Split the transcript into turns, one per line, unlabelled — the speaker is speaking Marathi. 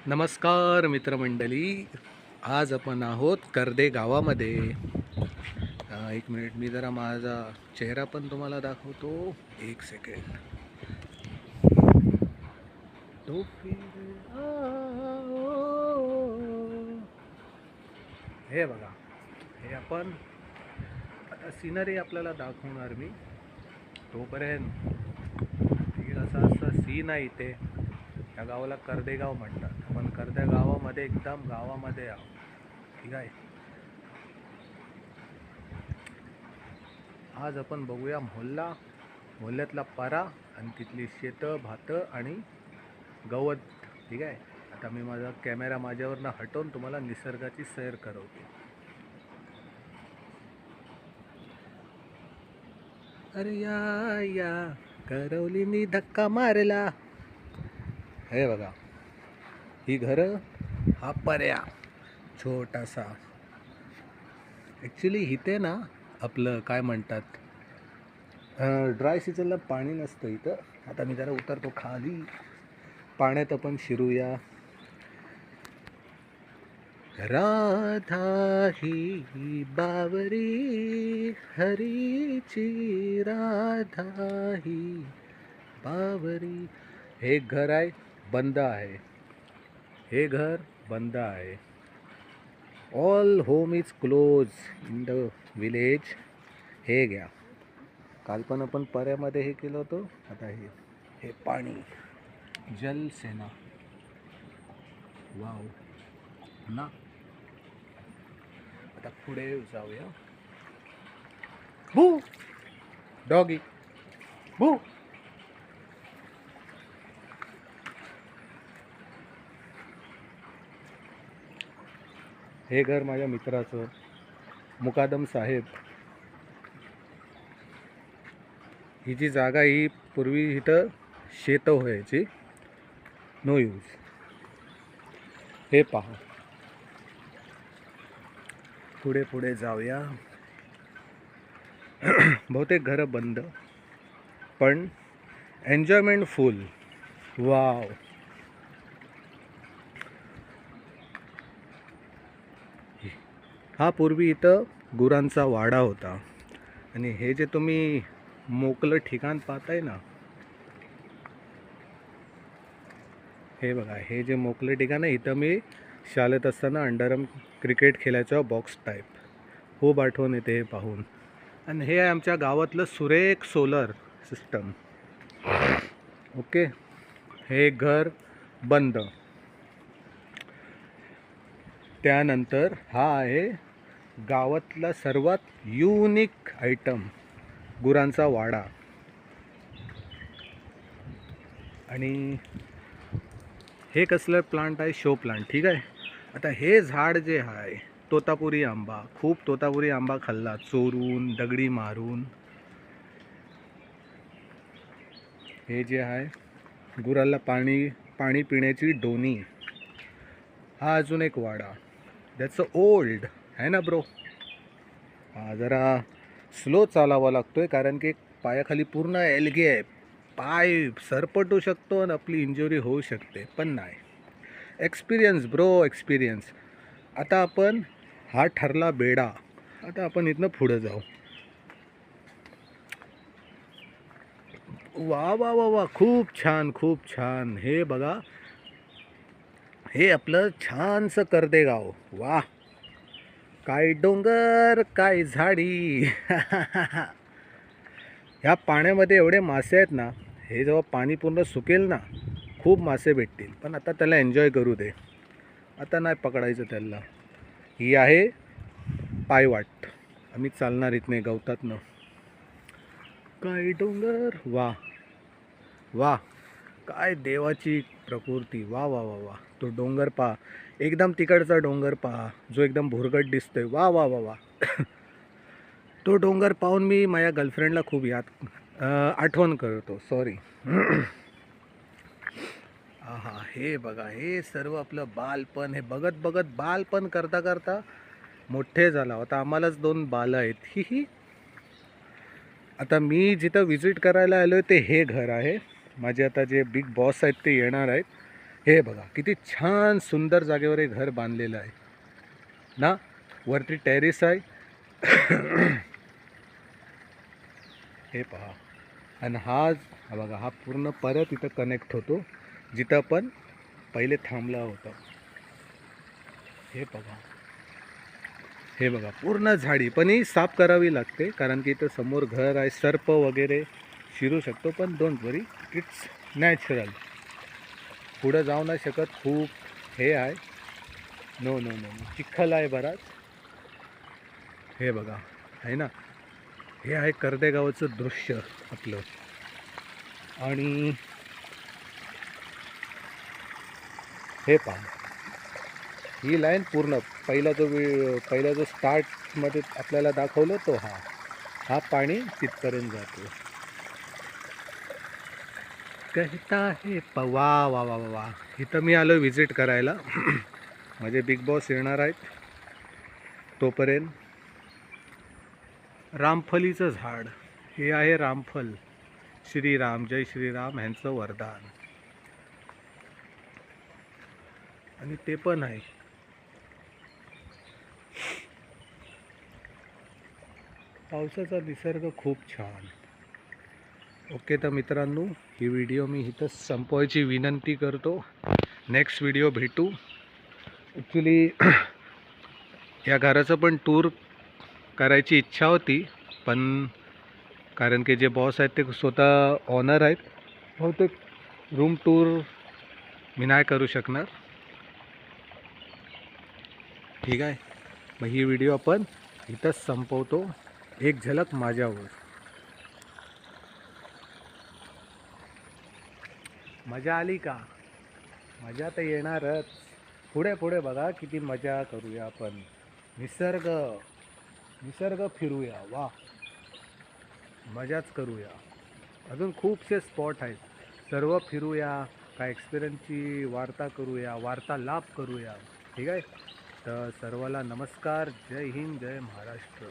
नमस्कार मित्रमंडळी. आज आपण आहोत कर्दे गावामध्ये. एक मिनिट, मी जरा माझा चेहरा पण तुम्हाला दाखवतो. एक सेकंड. तो फिर आओ. हे बघा, हे आपण आता सिनरी आपल्याला दाखवणार मी. तोपर्यंत असा सीन आहे इथे. या गावाला कर्देगाव म्हणतात. आपण कर्दे गावामध्ये एकदम गावामध्ये आहोत, ठीक आहे. आज आपण बघूया मोहल्ल्यातला पारा आणि तिथली शेतं भातं आणि गवत, ठीक आहे. आता मी माझा कॅमेरा माझ्यावरनं हटवून तुम्हाला निसर्गाची सैर करवतो. अरे या करवलीनी धक्का मारला. हे बघा, ही घरं, हा पर्या छोटासा. ॲक्च्युली इथे ना आपलं काय म्हणतात, ड्राय सीझनला पाणी नसतं इथं. आता मी जरा उतरतो खाली, पाण्यात आपण शिरूया. राधा ही बावरी हरीची, राधा ही बावरी. हे घर आहे, बंद आहे. हे घर बंद आहे. All home is close in the village. हे घ्या, काल पण आपण पर्यामध्ये हे केलं होतं. आता हे पाणी, जलसेना. वाव ना. आता पुढे जाऊया. भू डॉगी भू. हे घर माझ्या मित्राचं, मुकादम साहेब. ही जी जागा, ही पूर्वी इथं शेतं व्हायची, नो यूज. हे पहा, पुढे पुढे जाऊया. बहुतेक घरं बंद, पण एन्जॉयमेंट फुल. वाव. हा पूर्वी इथं गुरांचा वाडा होता. आणि हे जे तुम्ही मोकळं ठिकाण पाहताय ना, हे बघा, हे जे मोकळे ठिकाण आहे, इथं मी शाळेत असताना अंडरआर्म क्रिकेट खेळायचा बॉक्स टाईप. खूप आठवण येते हे पाहून. आणि हे आहे आमच्या गावातलं सुरेख सोलर सिस्टम. ओके. हे घर बंद. त्यानंतर हा आहे गावातला सर्वात युनिक आयटम, गुरांचा वाडा. आणि हे कसलं प्लांट आहे, शो प्लांट, ठीक आहे. आता हे झाड जे आहे, तोतापुरी आंबा. खूप तोतापुरी आंबा खाल्ला, चोरून, दगडी मारून. हे जे आहे गुराला पाणी पिण्याची डोनी. हा अजून एक वाडा, दॅट्स ओल्ड आहे ना ब्रो. हा जरा स्लो चालावा लागतोय, कारण की पायाखाली पूर्ण एलगे आहे. पाय सरपटू शकतो आणि आपली इंजुरी होऊ शकते. पण नाही, एक्सपिरियन्स ब्रो, एक्सपिरियन्स. आता आपण, हा ठरला बेडा. आता आपण इथनं पुढं जाऊ. वा वा वा वा, खूप छान, खूप छान. हे बघा, हे आपलं छानसं कर्देगाव. वा, काय डोंगर, काय झाडी. ह्या पाण्यामध्ये एवढे मासे आहेत ना, हे जेव्हा पाणी पूर्ण सुकेल ना, खूप मासे भेटतील. पण आता त्याला एन्जॉय करू दे, आता नाही पकडायचं त्याला. ही आहे पायवाट. आम्ही चालणार इथने गवतातनं. काय डोंगर, वा वा, काय देवाची प्रकृती. वा वा वा वा. तो डोंगर पहा, एकदम तिकडचा डोंगर पहा, जो एकदम भुरगट दिसतोय. वा वा वा वा. तो डोंगर पाहून मी माझ्या गर्लफ्रेंडला खूप आठवण करतो. सॉरी. हा, हे बघा, हे सर्व आपलं बालपण. हे बघत बघत बालपण करता करता मोठे झाला. आता आम्हालाच 2 बालं आहेत. ही. आता मी जिथं विजिट करायला आलो आहे, ते हे घर आहे. माझे आता जे बिग बॉस आहेत ते येणार आहेत. हे बघा किती छान सुंदर जागेवर हे घर बांधलेलं आहे ना. वरती टेरेस आहे. हे पहा. आणि हा बघा, हा पूर्ण परत इथं कनेक्ट होतो जिथं आपण पहिले थांबला होता. हे बघा, हे बघा पूर्ण झाडी, पण ही साफ करावी लागते कारण की इथं समोर घर आहे, सर्प वगैरे शिरू शकतो. पण डोंट वरी, इट्स नॅचरल. पुढं जाऊ नाही शकत, खूप हे आहे. नो नो नो, चिखल आहे बराच. हे बघा, आहे ना, हे आहे कर्देगावाचं दृश्य आपलं. आणि हे पहा, ही लाईन पूर्ण पहिला जो स्टार्टमध्ये आपल्याला दाखवलं तो हा पाणी तिथपर्यंत जातो. कहता है वा वा वा वा वा. इथं मी आलो व्हिजिट करायला. माझे बिग बॉस येणार आहेत. तोपर्यंत रामफलीचं झाड, हे आहे रामफल. श्रीराम, जय श्रीराम ह्यांचं वरदान. आणि ते पण आहे. पावसाचा निसर्ग खूप छान. ओके, तर मित्रांनो, ही व्हिडिओ मी इथं संपवायची विनंती करतो. नेक्स्ट व्हिडिओ भेटू. ॲक्च्युली या घराचं पण टूर करायची इच्छा होती, पण कारण की जे बॉस आहेत ते स्वतः ऑनर आहेत, बहुतेक रूम टूर मी नाही करू शकणार. ठीक आहे, मग ही व्हिडिओ आपण इथंच संपवतो. एक झलक माझ्यावर. मजा आली का? मजा तर येणारच. पुढे पुढे बघा किती मजा करूया आपण. निसर्ग निसर्ग फिरूया, वा, मजाच करूया. अजून खूपसे स्पॉट आहेत, सर्व फिरूया. काय एक्सपिरियन्सची वार्ता करूया, वार्तालाप करूया. ठीक आहे, तर सर्वाला नमस्कार. जय हिंद, जय महाराष्ट्र.